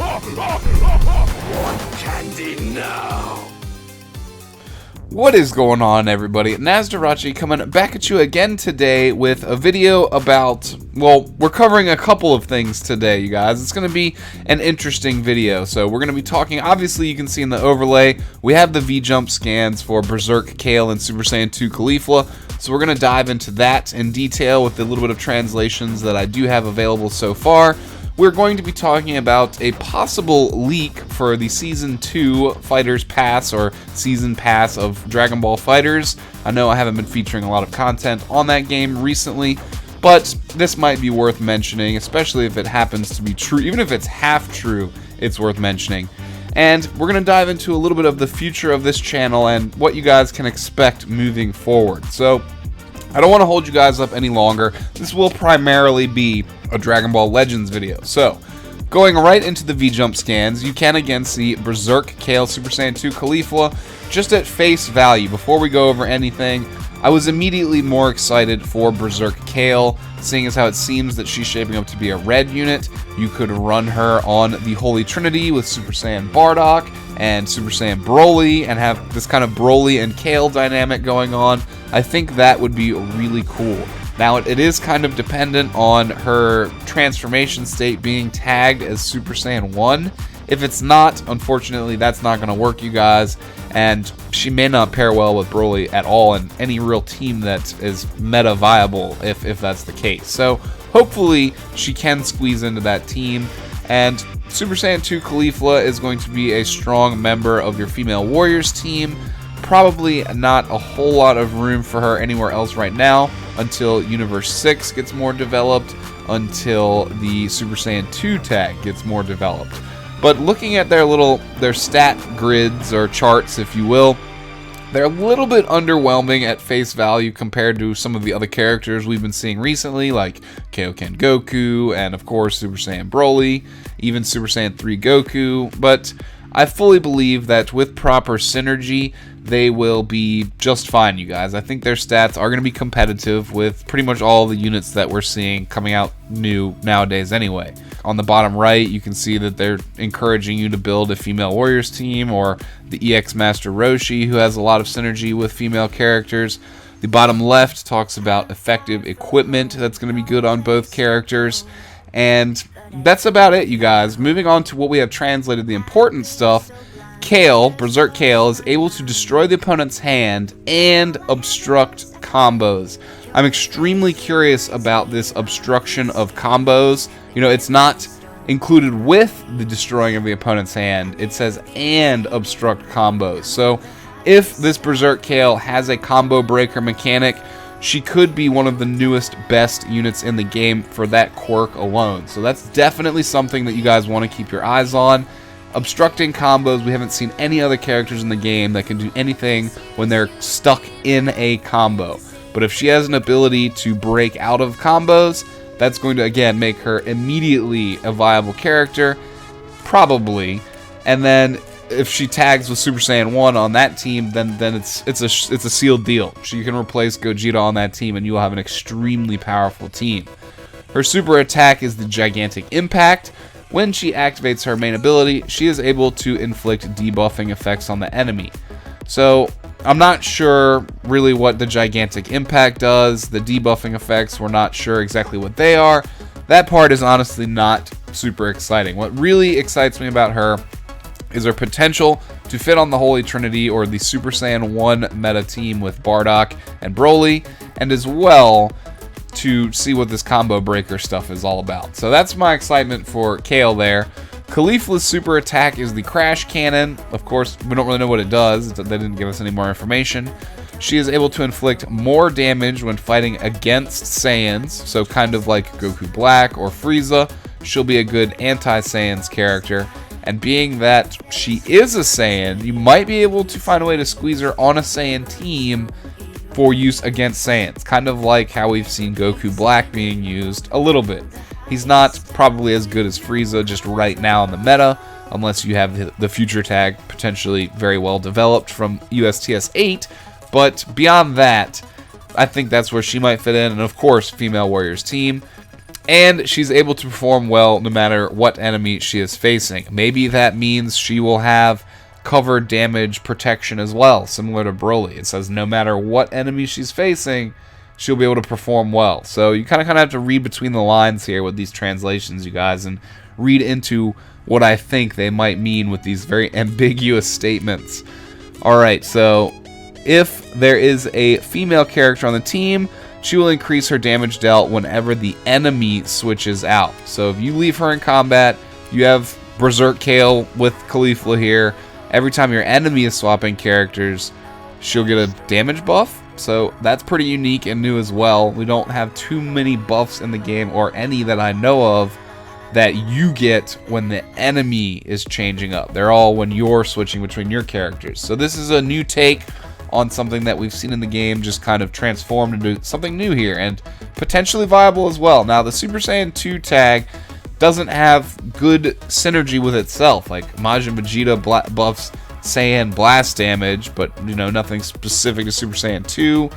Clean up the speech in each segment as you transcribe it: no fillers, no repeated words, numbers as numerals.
Want candy now? What is going on, everybody? Nasdorachi coming back at you again today with a video about, well, we're covering a couple of things today, you guys. It's going to be an interesting video. So we're going to be talking, obviously you can see in the overlay, we have the VJUMP scans for BERSERK KALE and Super Saiyan 2 CAULIFLA. So we're going to dive into that in detail with a little bit of translations that I do have available so far. We're going to be talking about a possible leak for the Season 2 Fighters Pass or Season Pass of Dragon Ball FighterZ. I know I haven't been featuring a lot of content on that game recently, but this might be worth mentioning, especially if it happens to be true. Even if it's half true, it's worth mentioning. And we're going to dive into a little bit of the future of this channel and what you guys can expect moving forward. So I don't want to hold you guys up any longer. This will primarily be a Dragon Ball Legends video. So, going right into the VJUMP scans, you can again see BERSERK KALE Super Saiyan 2 CAULIFLA just at face value. Before we go over anything, I was immediately more excited for BERSERK KALE, seeing as how it seems that she's shaping up to be a red unit. You could run her on the Holy Trinity with Super Saiyan Bardock and Super Saiyan Broly and have this kind of Broly and Kale dynamic going on. I think that would be really cool. Now, it is kind of dependent on her transformation state being tagged as Super Saiyan 1. If it's not, unfortunately, that's not going to work, you guys, and she may not pair well with Broly at all in any real team that is meta viable if that's the case. So, hopefully, she can squeeze into that team, and Super Saiyan 2 CAULIFLA is going to be a strong member of your female warriors team. Probably not a whole lot of room for her anywhere else right now until Universe 6 gets more developed, until the Super Saiyan 2 tag gets more developed. But looking at their stat grids or charts, if you will, they're a little bit underwhelming at face value compared to some of the other characters we've been seeing recently, like Kaioken Goku and of course Super Saiyan Broly, even Super Saiyan 3 Goku, but I fully believe that with proper synergy, they will be just fine, you guys. I think their stats are going to be competitive with pretty much all the units that we're seeing coming out new nowadays anyway. On the bottom right, you can see that they're encouraging you to build a female warriors team, or the EX Master Roshi, who has a lot of synergy with female characters. The bottom left talks about effective equipment that's going to be good on both characters. And that's about it, you guys. Moving on to what we have translated, the important stuff. Kale, BERSERK KALE, is able to destroy the opponent's hand and obstruct combos. I'm extremely curious about this obstruction of combos. You know, it's not included with the destroying of the opponent's hand. It says and obstruct combos. So if this BERSERK KALE has a combo breaker mechanic, she could be one of the newest, best units in the game for that quirk alone. So that's definitely something that you guys want to keep your eyes on. Obstructing combos, we haven't seen any other characters in the game that can do anything when they're stuck in a combo. But if she has an ability to break out of combos, that's going to, again, make her immediately a viable character, probably. And then if she tags with Super Saiyan 1 on that team, then it's a sealed deal. She can replace Gogeta on that team, and you will have an extremely powerful team. Her super attack is the Gigantic Impact. When she activates her main ability, she is able to inflict debuffing effects on the enemy. So, I'm not sure really what the Gigantic Impact does. The debuffing effects, we're not sure exactly what they are. That part is honestly not super exciting. What really excites me about her is her potential to fit on the Holy Trinity or the Super Saiyan 1 meta team with Bardock and Broly, and as well to see what this combo breaker stuff is all about. So that's my excitement for Kale there. CAULIFLA's super attack is the Crash Cannon. Of course, we don't really know what it does. They didn't give us any more information. She is able to inflict more damage when fighting against Saiyans, so kind of like Goku Black or Frieza. She'll be a good anti-Saiyans character. And being that she is a Saiyan, you might be able to find a way to squeeze her on a Saiyan team for use against Saiyans. Kind of like how we've seen Goku Black being used a little bit. He's not probably as good as Frieza just right now in the meta, unless you have the future tag potentially very well developed from USTS 8. But beyond that, I think that's where she might fit in. And of course, female warriors team. And she's able to perform well no matter what enemy she is facing. Maybe that means she will have cover damage protection as well, similar to Broly. It says no matter what enemy she's facing, she'll be able to perform well. So you kind of have to read between the lines here with these translations, you guys, and read into what I think they might mean with these very ambiguous statements. Alright, so if there is a female character on the team, she will increase her damage dealt whenever the enemy switches out. So if you leave her in combat, you have Berserk Kale with Caulifla here. Every time your enemy is swapping characters, she'll get a damage buff. So that's pretty unique and new as well. We don't have too many buffs in the game, or any that I know of, that you get when the enemy is changing up. They're all when you're switching between your characters. So this is a new take on something that we've seen in the game, just kind of transformed into something new here, and potentially viable as well. Now, the Super Saiyan 2 tag doesn't have good synergy with itself. Like, Majin Vegeta buffs Saiyan blast damage, but, you know, nothing specific to Super Saiyan 2.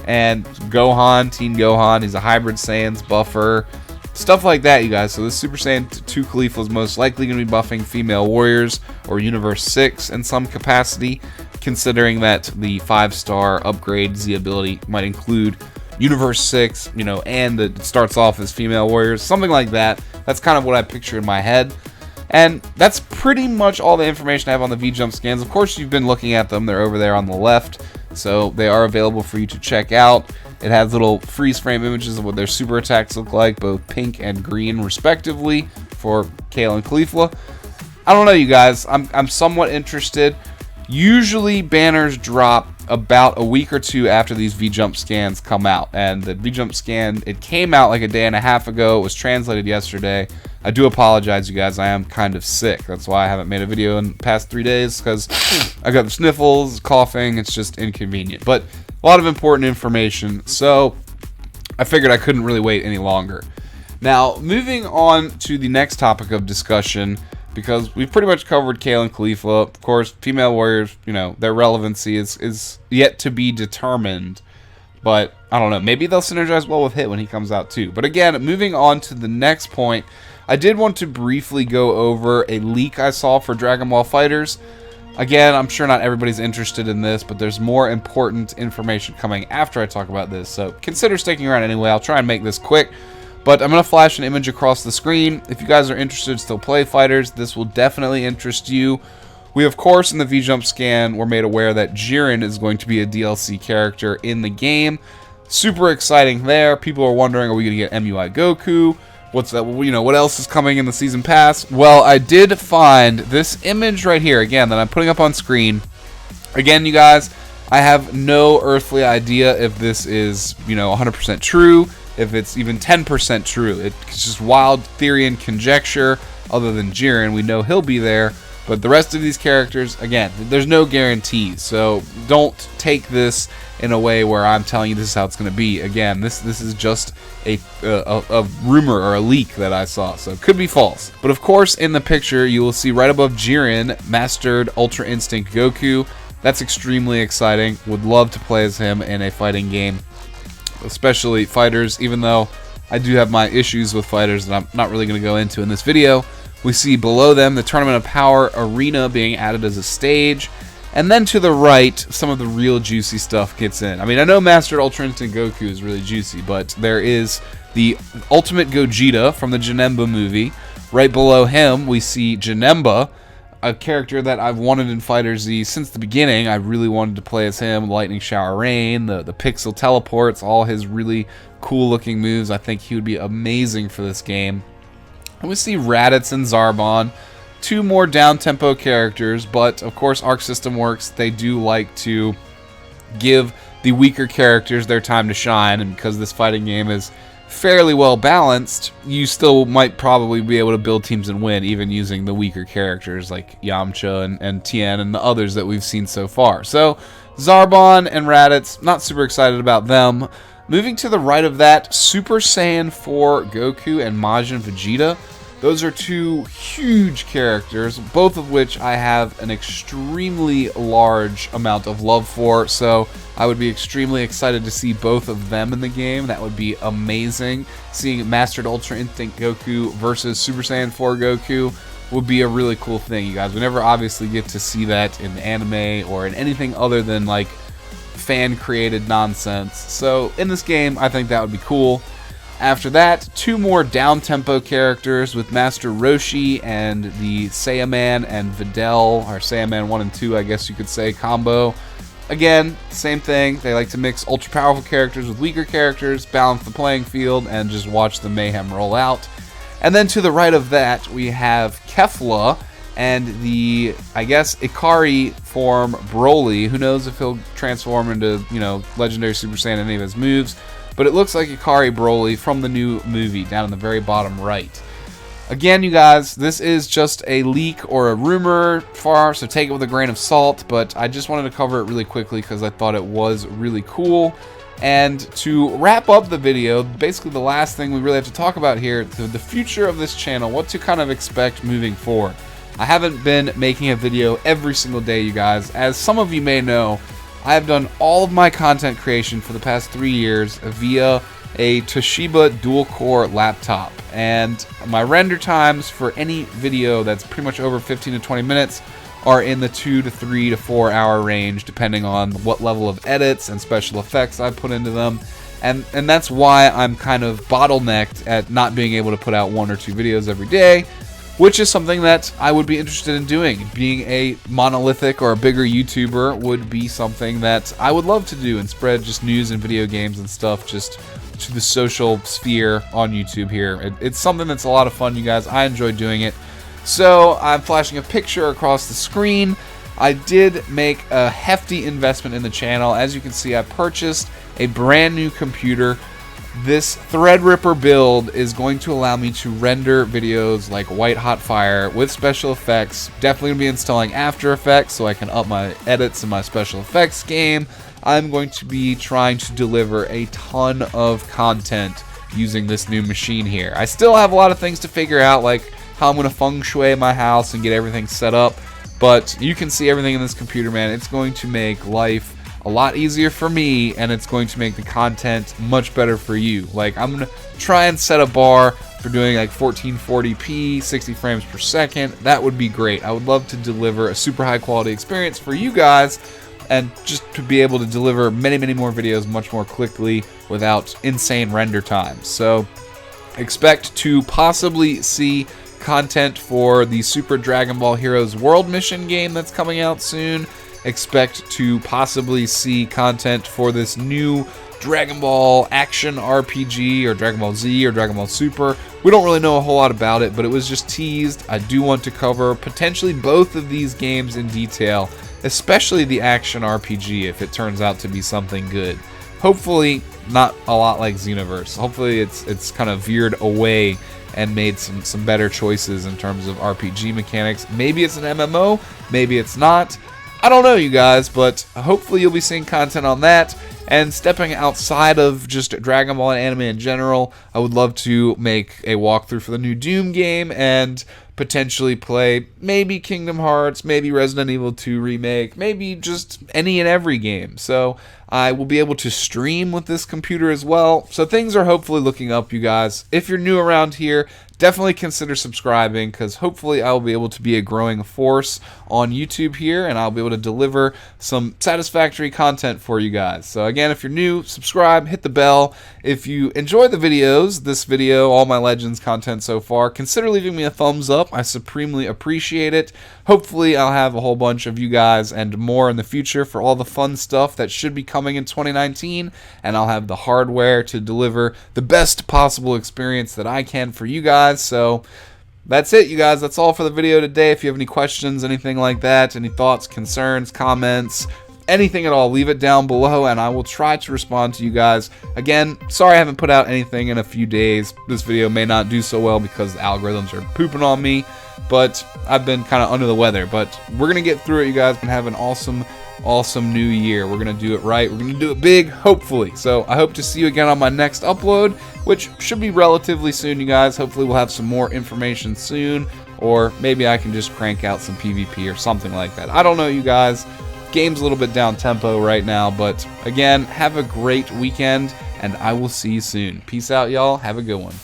And Gohan, Teen Gohan, he's a hybrid Saiyans buffer. Stuff like that, you guys. So this Super Saiyan 2 Caulifla is most likely going to be buffing female warriors or Universe 6 in some capacity, considering that the 5-star upgrade Z ability might include Universe 6, you know, and it starts off as female warriors, something like that. That's kind of what I picture in my head. And that's pretty much all the information I have on the VJump scans. Of course, you've been looking at them. They're over there on the left, so they are available for you to check out. It has little freeze frame images of what their super attacks look like, both pink and green respectively, for Kale and Caulifla. I don't know, you guys. I'm somewhat interested. Usually banners drop about a week or two after these VJump scans come out, and the VJump scan, it came out like a day and a half ago. It was translated yesterday. I do apologize, you guys. I am kind of sick. That's why I haven't made a video in the past 3 days, because I got the sniffles, coughing. It's just inconvenient, but a lot of important information, so I figured I couldn't really wait any longer. Now, moving on to the next topic of discussion, because we've pretty much covered Kale and Caulifla. Of course, female warriors, you know, their relevancy is yet to be determined. But, I don't know, maybe they'll synergize well with Hit when he comes out too. But again, moving on to the next point, I did want to briefly go over a leak I saw for Dragon Ball FighterZ. Again, I'm sure not everybody's interested in this, but there's more important information coming after I talk about this. So consider sticking around anyway. I'll try and make this quick. But I'm going to flash an image across the screen. If you guys are interested to still play FighterZ, this will definitely interest you. We, of course, in the VJump scan, were made aware that Jiren is going to be a DLC character in the game. Super exciting there. People are wondering, are we going to get MUI Goku? What's that? You know, what else is coming in the season pass? Well, I did find this image right here, again, that I'm putting up on screen. Again, you guys, I have no earthly idea if this is, you know, 100% true, if it's even 10% true. It's just wild theory and conjecture. Other than Jiren, we know he'll be there, but the rest of these characters, again, there's no guarantees. So don't take this in a way where I'm telling you this is how it's going to be. Again, this is just a rumor or a leak that I saw, so it could be false. But of course, in the picture, you will see right above Jiren, Mastered Ultra Instinct Goku. That's extremely exciting. Would love to play as him in a fighting game, especially FighterZ, even though I do have my issues with FighterZ that I'm not really going to go into in this video. We see below them the Tournament of Power Arena being added as a stage. And then to the right, some of the real juicy stuff gets in. I mean, I know Mastered Ultra Instinct Goku is really juicy, but there is the Ultimate Gogeta from the Janemba movie. Right below him, we see Janemba, a character that I've wanted in FighterZ since the beginning. I really wanted to play as him. Lightning Shower Rain, the Pixel Teleports, all his really cool-looking moves. I think he would be amazing for this game. And we see Raditz and Zarbon. Two more down-tempo characters, but of course Arc System Works, they do like to give the weaker characters their time to shine, and because this fighting game is fairly well balanced, you still might probably be able to build teams and win, even using the weaker characters like Yamcha and Tien and the others that we've seen so far. So Zarbon and Raditz, not super excited about them. Moving to the right of that, Super Saiyan 4 Goku and Majin Vegeta. Those are two huge characters, both of which I have an extremely large amount of love for, so I would be extremely excited to see both of them in the game. That would be amazing. Seeing Mastered Ultra Instinct Goku versus Super Saiyan 4 Goku would be a really cool thing, you guys. We never obviously get to see that in anime or in anything other than like fan-created nonsense. So in this game, I think that would be cool. After that, two more down-tempo characters with Master Roshi and the Saiyaman and Videl, or Saiyaman 1 and 2, I guess you could say, combo. Again, same thing. They like to mix ultra-powerful characters with weaker characters, balance the playing field, and just watch the mayhem roll out. And then to the right of that, we have Kefla and the, I guess, Ikari form Broly. Who knows if he'll transform into, you know, Legendary Super Saiyan any of his moves. But it looks like Ikari Broly from the new movie down in the very bottom right. Again, you guys, this is just a leak or a rumor far, so take it with a grain of salt. But I just wanted to cover it really quickly because I thought it was really cool. And to wrap up the video, basically the last thing we really have to talk about here, the future of this channel, what to kind of expect moving forward. I haven't been making a video every single day, you guys. As some of you may know, I have done all of my content creation for the past 3 years via a Toshiba dual-core laptop. And my render times for any video that's pretty much over 15 to 20 minutes are in the 2 to 3 to 4 hour range, depending on what level of edits and special effects I put into them. And that's why I'm kind of bottlenecked at not being able to put out 1 or 2 videos every day, which is something that I would be interested in doing. Being a monolithic or a bigger YouTuber would be something that I would love to do and spread just news and video games and stuff just to the social sphere on YouTube here. It's something that's a lot of fun, you guys. I enjoy doing it. So I'm flashing a picture across the screen. I did make a hefty investment in the channel. As you can see, I purchased a brand new computer. This Threadripper build is going to allow me to render videos like white hot fire with special effects. Definitely going to be installing After Effects so I can up my edits in my special effects game. I'm going to be trying to deliver a ton of content using this new machine here. I still have a lot of things to figure out, like how I'm going to feng shui my house and get everything set up, but you can see everything in this computer, man. It's going to make life a lot easier for me, and it's going to make the content much better for you. Like, I'm going to try and set a bar for doing like 1440p, 60 frames per second. That would be great. I would love to deliver a super high quality experience for you guys, and just to be able to deliver many, many more videos much more quickly without insane render times. So expect to possibly see content for the Super Dragon Ball Heroes World Mission game that's coming out soon. Expect to possibly see content for this new Dragon Ball action RPG, or Dragon Ball Z, or Dragon Ball Super. We don't really know a whole lot about it, but it was just teased. I do want to cover potentially both of these games in detail, especially the action RPG if it turns out to be something good. Hopefully not a lot like Xenoverse. Hopefully it's kind of veered away and made some better choices in terms of RPG mechanics. Maybe it's an MMO, maybe it's not. I don't know, you guys, but hopefully you'll be seeing content on that. And stepping outside of just Dragon Ball and anime in general, I would love to make a walkthrough for the new Doom game and potentially play maybe Kingdom Hearts, maybe Resident Evil 2 Remake, maybe just any and every game. So I will be able to stream with this computer as well. So things are hopefully looking up, you guys. If you're new around here, definitely consider subscribing, because hopefully I will be able to be a growing force on YouTube here, and I'll be able to deliver some satisfactory content for you guys. So again, if you're new, subscribe, hit the bell. If you enjoy the videos, this video, all my Legends content so far, consider leaving me a thumbs up. I supremely appreciate it. Hopefully I'll have a whole bunch of you guys and more in the future for all the fun stuff that should be coming in 2019, and I'll have the hardware to deliver the best possible experience that I can for you guys. So that's it, you guys. That's all for the video today. If you have any questions, anything like that, any thoughts, concerns, comments, anything at all, leave it down below and I will try to respond to you guys. Again, sorry I haven't put out anything in a few days. This video may not do so well because the algorithms are pooping on me, but I've been kind of under the weather. But we're going to get through it, you guys. Been having awesome awesome new year. We're going to do it right. We're going to do it big, hopefully. So I hope to see you again on my next upload, which should be relatively soon, you guys. Hopefully we'll have some more information soon, or maybe I can just crank out some PvP or something like that. I don't know, you guys. Game's a little bit down tempo right now, but again, have a great weekend, and I will see you soon. Peace out, y'all. Have a good one.